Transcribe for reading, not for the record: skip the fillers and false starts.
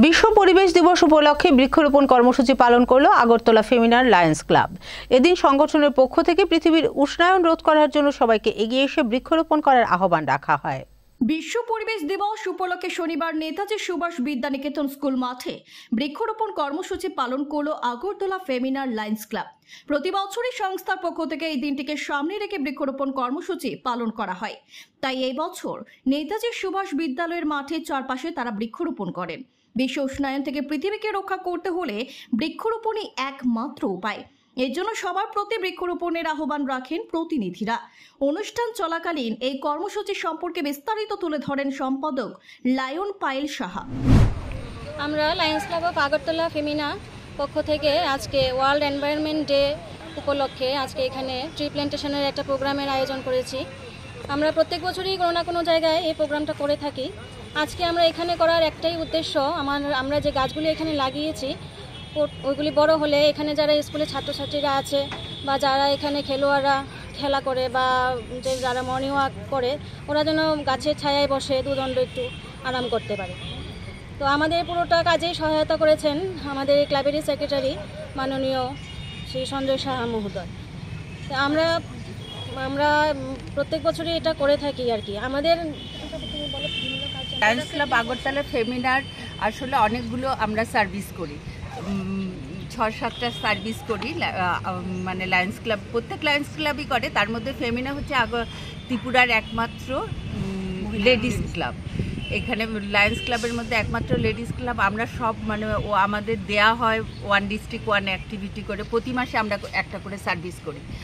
বিশ্ব পরিবেশ দিবস উপলক্ষে বৃক্ষরোপণ কর্মসূচি পালন করলো আগরতলা ফেমিনার লায়ন্স ক্লাব। এদিন সংগঠনের পক্ষ থেকে পৃথিবীর উষ্ণায়ন রোধ করার জন্য সবাইকে এগিয়ে এসে বৃক্ষরোপণ করার আহ্বান রাখা হয়। বিশ্ব পরিবেশ দিবস উপলক্ষে শনিবার নেতাজি সুভাষ বিদ্যানিকেতন স্কুল মাঠে বৃক্ষরোপণ কর্মসূচি পালন করলো আগরতলা ফেমিনার লায়ন্স ক্লাব। প্রতি বছরই সংস্থার পক্ষ থেকে এই দিনটিকে সামনে রেখে বৃক্ষরোপণ কর্মসূচি পালন করা হয়। তাই এই বছর নেতাজি সুভাষ বিদ্যালয়ের মাঠের চারপাশে তারা বৃক্ষরোপণ করেন। বিশ্ব উষ্ণায়ন থেকে পৃথিবীকে রক্ষা করতে হলে বৃক্ষরোপণই একমাত্র উপায়। এর জন্য সবার প্রতি বৃক্ষরোপণের আহ্বান রাখেন প্রতিনিধিরা। অনুষ্ঠান চলাকালীন এই কর্মসূচি সম্পর্কে বিস্তারিত তুলে ধরেন সম্পাদক লায়ন পায়েল সাহা। আমরা Lions club of Agartala Femina পক্ষ থেকে আজকে ওয়ার্ল্ড এনভায়রনমেন্ট ডে উপলক্ষে আজকে এখানে ট্রি প্ল্যান্টেশনের একটা প্রোগ্রামের আয়োজন করেছি। আমরা প্রত্যেক বছরই কোনো না কোনো জায়গায় এই প্রোগ্রামটা করে থাকি। আজকে আমরা এখানে করার একটাই উদ্দেশ্য, আমরা যে গাছগুলি এখানে লাগিয়েছি ওইগুলি বড় হলে এখানে যারা স্কুলের ছাত্রছাত্রীরা আছে বা যারা এখানে খেলোয়াড়রা খেলা করে বা যারা মর্নিং ওয়াক করে ওরা যেন গাছের ছায়ায় বসে দুদণ্ড একটু আরাম করতে পারে। তো আমাদের পুরোটা কাজেই সহায়তা করেছেন আমাদের ক্লাবেরই সেক্রেটারি মাননীয় শ্রী সঞ্জয় সাহা মহোদয়। তো আমরা প্রত্যেক বছরই এটা করে থাকি আর কি। আমাদের লায়ন্স ক্লাব আগরতলা ফেমিনার আসলে অনেকগুলো আমরা সার্ভিস করি, 6-7টা সার্ভিস করি। মানে লায়ন্স ক্লাব প্রত্যেক লায়ন্স ক্লাবই করে, তার মধ্যে ফেমিনা হচ্ছে ত্রিপুরার একমাত্র লেডিস ক্লাব। এখানে লায়ন্স ক্লাবের মধ্যে একমাত্র লেডিস ক্লাব। আমরা সব আমাদের দেয়া হয় 1 ডিস্ট্রিক্ট 1 অ্যাক্টিভিটি করে, প্রতি মাসে আমরা একটা করে সার্ভিস করি।